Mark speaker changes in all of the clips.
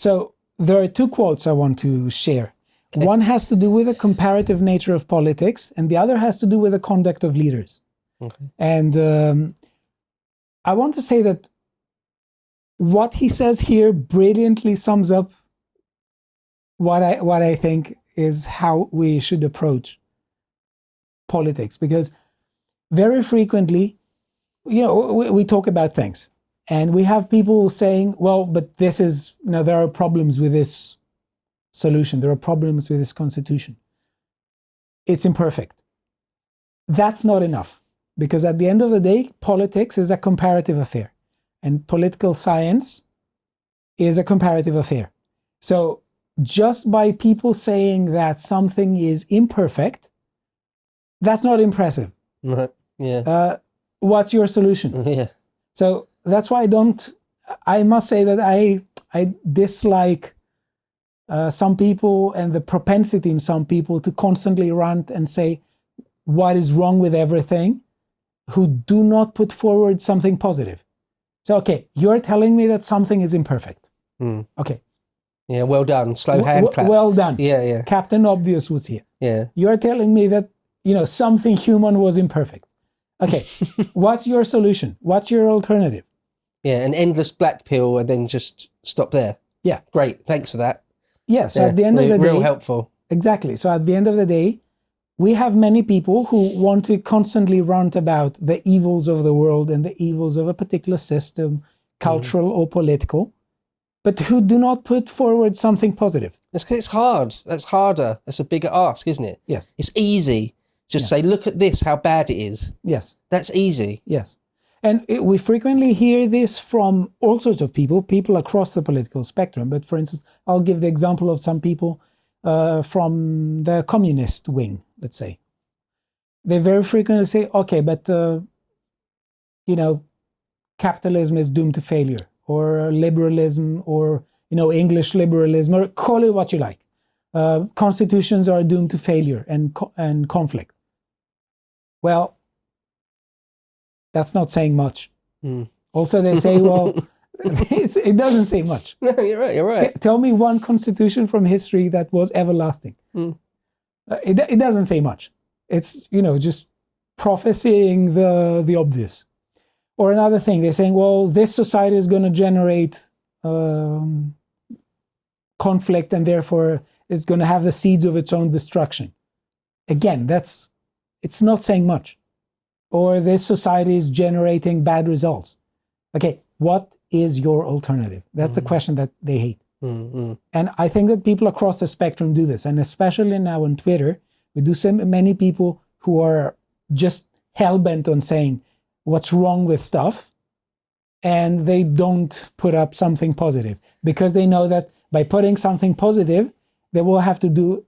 Speaker 1: So there are two quotes I want to share. Okay. One has to do with the comparative nature of politics, and the other has to do with the conduct of leaders. Okay. And I want to say that what he says here brilliantly sums up what I think is how we should approach politics. Because very frequently, we talk about things, and we have people saying, well, but there are problems with this solution. There are problems with this constitution. It's imperfect. That's not enough, because at the end of the day, politics is a comparative affair, and political science is a comparative affair. So just by people saying that something is imperfect, that's not impressive.
Speaker 2: Right. Yeah.
Speaker 1: What's your solution?
Speaker 2: Yeah.
Speaker 1: So that's why I must say that I dislike some people and the propensity in some people to constantly rant and say what is wrong with everything, who do not put forward something positive. So, okay, you're telling me that something is imperfect. Mm. Okay.
Speaker 2: Yeah, well done. Slow hand clap.
Speaker 1: Well done.
Speaker 2: Yeah.
Speaker 1: Captain Obvious was here.
Speaker 2: Yeah.
Speaker 1: You're telling me that, something human was imperfect. Okay, what's your solution? What's your alternative?
Speaker 2: Yeah, an endless black pill and then just stop there.
Speaker 1: Yeah.
Speaker 2: Great, thanks for that.
Speaker 1: Yeah, so at the end of the day...
Speaker 2: Real helpful.
Speaker 1: Exactly. So at the end of the day, we have many people who want to constantly rant about the evils of the world and the evils of a particular system, cultural or political, but who do not put forward something positive.
Speaker 2: That's because it's hard. That's harder. That's a bigger ask, isn't it?
Speaker 1: Yes.
Speaker 2: It's easy. Just say, look at this, how bad it is.
Speaker 1: Yes.
Speaker 2: That's easy.
Speaker 1: Yes. And we frequently hear this from all sorts of people across the political spectrum. But for instance, I'll give the example of some people from the communist wing, let's say. They very frequently say, okay, but, capitalism is doomed to failure, or liberalism, or, English liberalism, or call it what you like. Constitutions are doomed to failure and conflict. Well, that's not saying much. Mm. Also, they say, well, it doesn't say much.
Speaker 2: No, you're right.
Speaker 1: Tell me one constitution from history that was everlasting. Mm. It doesn't say much. It's, just prophesying the obvious. Or another thing, they're saying, well, this society is going to generate conflict and therefore is going to have the seeds of its own destruction. Again, it's not saying much. Or this society is generating bad results. Okay, what is your alternative? That's the question that they hate. Mm-hmm. And I think that people across the spectrum do this. And especially now on Twitter, we do so many people who are just hell-bent on saying what's wrong with stuff. And they don't put up something positive. Because they know that by putting something positive, they will have to do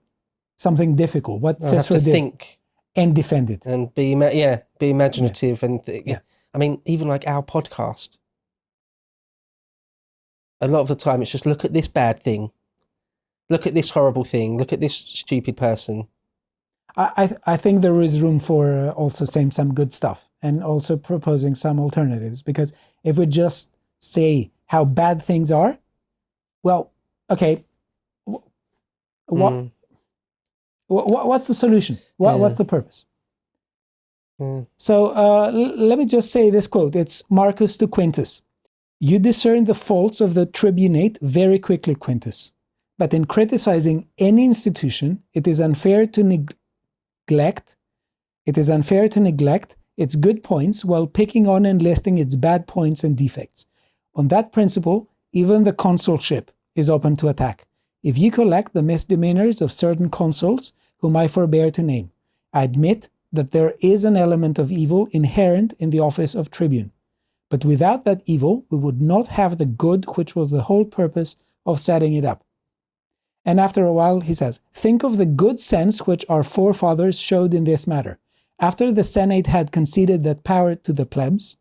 Speaker 1: something difficult. What Cicero did. Think. And defend it.
Speaker 2: And be imaginative. Yeah. And I mean, even like our podcast. A lot of the time it's just look at this bad thing. Look at this horrible thing. Look at this stupid person.
Speaker 1: I think there is room for also saying some good stuff and also proposing some alternatives. Because if we just say how bad things are, well, okay, what's the solution? What's the purpose? So let me just say this quote. It's Marcus to Quintus. You discern the faults of the tribunate very quickly, Quintus. But in criticizing any institution, it is unfair to neglect its good points while picking on and listing its bad points and defects. On that principle, even the consulship is open to attack. If you collect the misdemeanors of certain consuls, whom I forbear to name, I admit that there is an element of evil inherent in the office of tribune. But without that evil, we would not have the good which was the whole purpose of setting it up. And after a while, he says, think of the good sense which our forefathers showed in this matter. After the Senate had conceded that power to the plebs,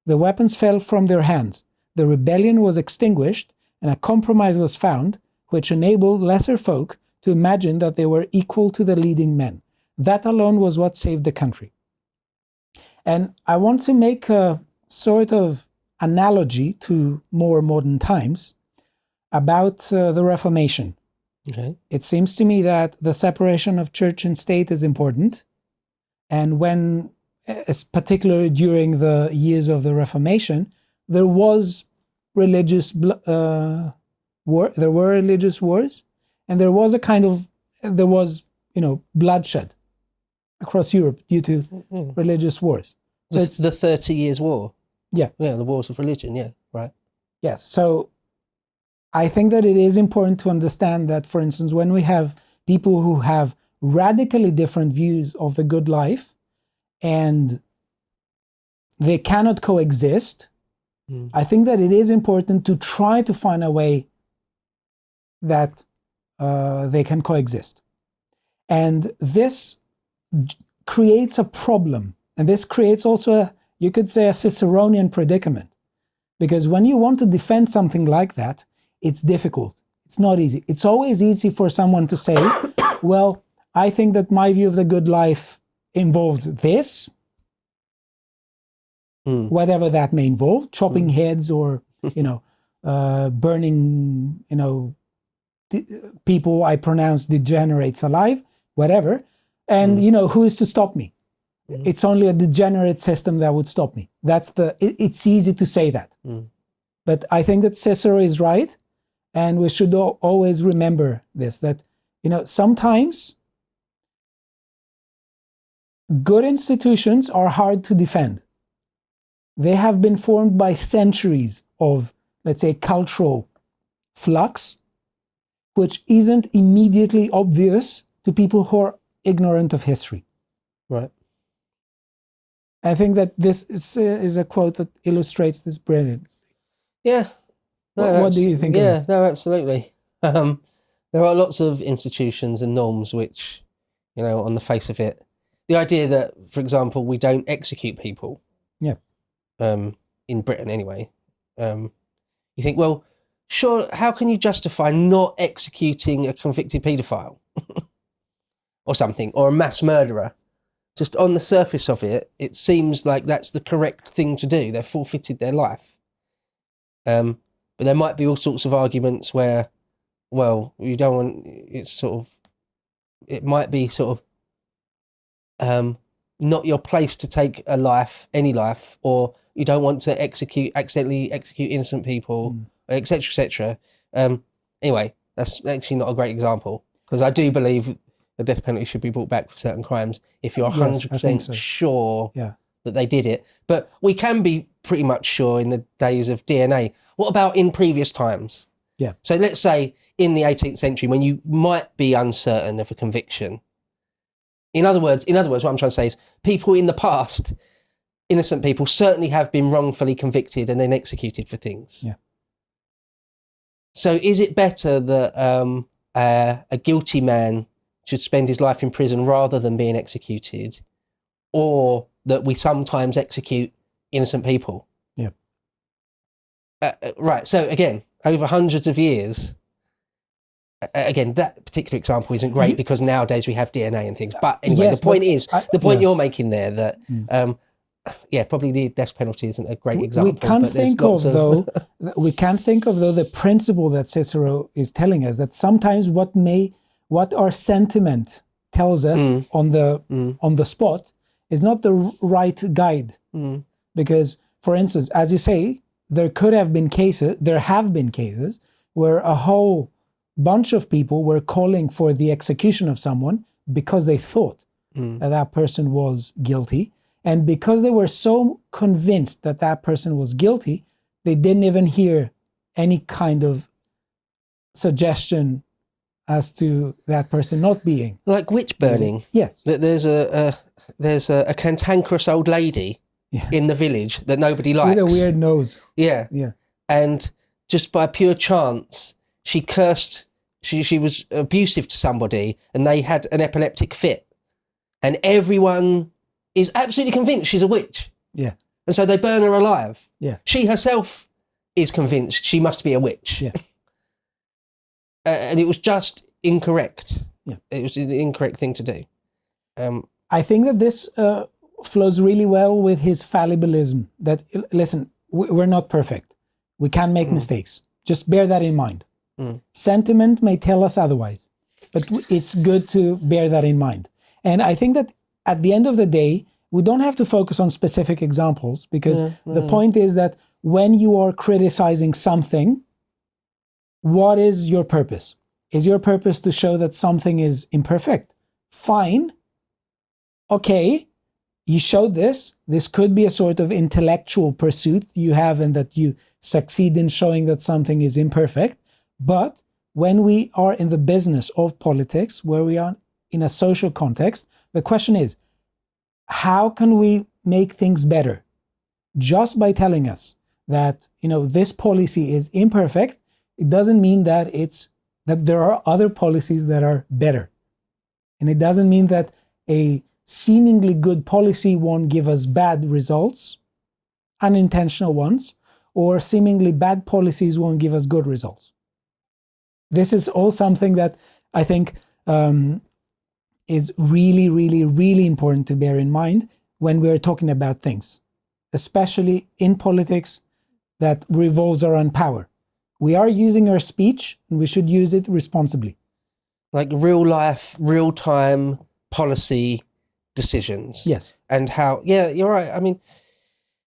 Speaker 1: the weapons fell from their hands, the rebellion was extinguished, and a compromise was found, which enabled lesser folk to imagine that they were equal to the leading men. That alone was what saved the country. And I want to make a sort of analogy to more modern times. about the Reformation.
Speaker 2: Okay.
Speaker 1: It seems to me that the separation of church and state is important. And when, particularly during the years of the Reformation, there was religious there were religious wars, and there was bloodshed across Europe due to religious wars.
Speaker 2: So it's the 30 Years' War.
Speaker 1: Yeah.
Speaker 2: Yeah, the wars of religion, yeah, right.
Speaker 1: Yes. So I think that it is important to understand that, for instance, when we have people who have radically different views of the good life and they cannot coexist, I think that it is important to try to find a way that they can coexist. And this creates a problem. And this creates also, you could say, a Ciceronian predicament. Because when you want to defend something like that, it's difficult. It's not easy. It's always easy for someone to say, well, I think that my view of the good life involves this, whatever that may involve, chopping heads or, burning, people I pronounce degenerates alive, whatever. And, who is to stop me? It's only a degenerate system that would stop me. It's easy to say that. But I think that Cicero is right. And we should always remember this, that, sometimes good institutions are hard to defend. They have been formed by centuries of, let's say, cultural flux, which isn't immediately obvious to people who are ignorant of history.
Speaker 2: Right.
Speaker 1: I think that this is a quote that illustrates this brilliantly.
Speaker 2: Yeah. No,
Speaker 1: what do you think of this?
Speaker 2: Yeah, no, absolutely. There are lots of institutions and norms which, on the face of it, the idea that, for example, we don't execute people.
Speaker 1: Yeah.
Speaker 2: In Britain anyway. You think, well, sure, how can you justify not executing a convicted paedophile or something, or a mass murderer? Just on the surface of it, it seems like that's the correct thing to do. They've forfeited their life. But there might be all sorts of arguments where, well, you don't want, it might be not your place to take a life, any life, or you don't want to accidentally execute innocent people, etc., etc. Anyway, that's actually not a great example, because I do believe the death penalty should be brought back for certain crimes if you're 100% sure that they did it. But we can be pretty much sure in the days of DNA. What about in previous times?
Speaker 1: Yeah.
Speaker 2: So let's say in the 18th century, when you might be uncertain of a conviction. In other words, what I'm trying to say is people in the past, innocent people, certainly have been wrongfully convicted and then executed for things.
Speaker 1: Yeah.
Speaker 2: So is it better that a guilty man should spend his life in prison rather than being executed, or that we sometimes execute innocent people?
Speaker 1: Yeah.
Speaker 2: Right. So again, over hundreds of years, again, that particular example isn't great because nowadays we have DNA and things. But anyway, the point you're making there that, probably the death penalty isn't a great example.
Speaker 1: We can't think of though the principle that Cicero is telling us, that sometimes what our sentiment tells us on the spot is not the right guide. Because, for instance, as you say, there have been cases where a whole bunch of people were calling for the execution of someone because they thought that person was guilty. And because they were so convinced that person was guilty, they didn't even hear any kind of suggestion as to that person not being.
Speaker 2: Like witch burning.
Speaker 1: Yes.
Speaker 2: There's a cantankerous old lady in the village that nobody likes.
Speaker 1: With a weird nose.
Speaker 2: Yeah.
Speaker 1: Yeah.
Speaker 2: And just by pure chance, she cursed, she was abusive to somebody and they had an epileptic fit. And everyone is absolutely convinced she's a witch.
Speaker 1: Yeah.
Speaker 2: And so they burn her alive.
Speaker 1: Yeah.
Speaker 2: She herself is convinced she must be a witch.
Speaker 1: Yeah.
Speaker 2: And it was just incorrect.
Speaker 1: Yeah.
Speaker 2: It was the incorrect thing to do.
Speaker 1: I think that this flows really well with his fallibilism. That, listen, we're not perfect. We can make mistakes. Just bear that in mind. Sentiment may tell us otherwise, but it's good to bear that in mind. And I think that at the end of the day, we don't have to focus on specific examples, because the point is that when you are criticizing something, what is your purpose? Is your purpose to show that something is imperfect? Fine. Okay, you showed this. This could be a sort of intellectual pursuit you have, and that you succeed in showing that something is imperfect. But when we are in the business of politics, where we are in a social context, the question is, how can we make things better? Just by telling us that, this policy is imperfect, it doesn't mean that that there are other policies that are better. And it doesn't mean that a seemingly good policy won't give us bad results, unintentional ones, or seemingly bad policies won't give us good results. This is all something that I think is really, really, really important to bear in mind when we're talking about things, especially in politics that revolves around power. We are using our speech, and we should use it responsibly.
Speaker 2: Like real life, real time policy decisions.
Speaker 1: Yes.
Speaker 2: And how, yeah, you're right. I mean,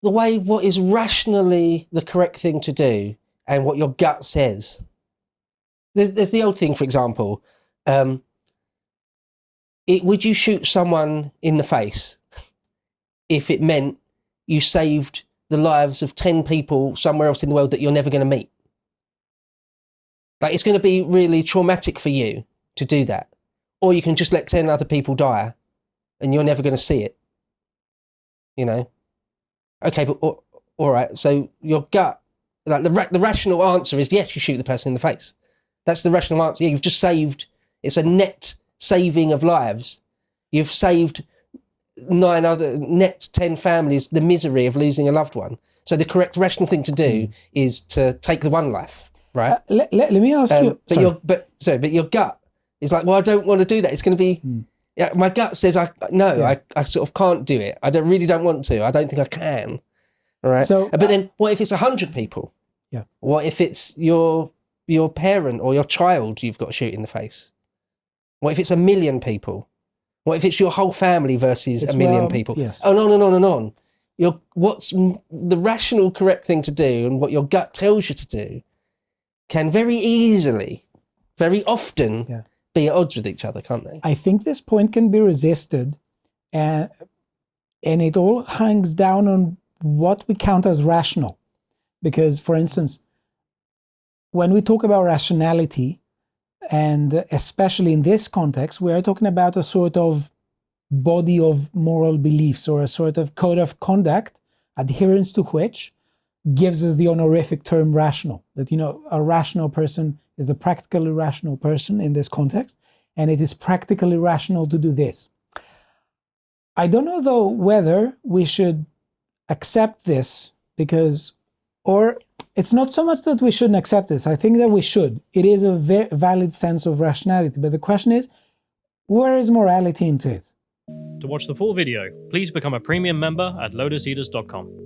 Speaker 2: what is rationally the correct thing to do and what your gut says. There's the old thing, for example, would you shoot someone in the face if it meant you saved the lives of 10 people somewhere else in the world that you're never going to meet? Like, it's going to be really traumatic for you to do that. Or you can just let 10 other people die and you're never going to see it. Okay, but all right, so your gut, like the rational answer is yes, you shoot the person in the face. That's the rational answer. Yeah, you've just saved, it's a net saving of lives. You've saved 10 families the misery of losing a loved one. So the correct rational thing to do is to take the one life, right?
Speaker 1: Let me ask you.
Speaker 2: But your gut is like, well, I don't want to do that. It's going to be, yeah, my gut says I sort of can't do it. I really don't want to. I don't think I can. All right.
Speaker 1: So,
Speaker 2: but then what if it's 100 people?
Speaker 1: Yeah.
Speaker 2: What if it's your parent or your child you've got to shoot in the face? What if it's 1 million people? What if it's your whole family versus 1 million people?
Speaker 1: Yes.
Speaker 2: Oh, on and on and on. What's the rational correct thing to do, and what your gut tells you to do can very easily, very often be at odds with each other, can't they?
Speaker 1: I think this point can be resisted, and it all hangs down on what we count as rational. Because, for instance, when we talk about rationality, and especially in this context, we are talking about a sort of body of moral beliefs, or a sort of code of conduct, adherence to which gives us the honorific term rational. That, a rational person is a practically rational person in this context, and it is practically rational to do this. I don't know, though, whether we should accept this, or it's not so much that we shouldn't accept this. I think that we should. It is a valid sense of rationality. But the question is, where is morality into it?
Speaker 3: To watch the full video, please become a premium member at lotuseaters.com.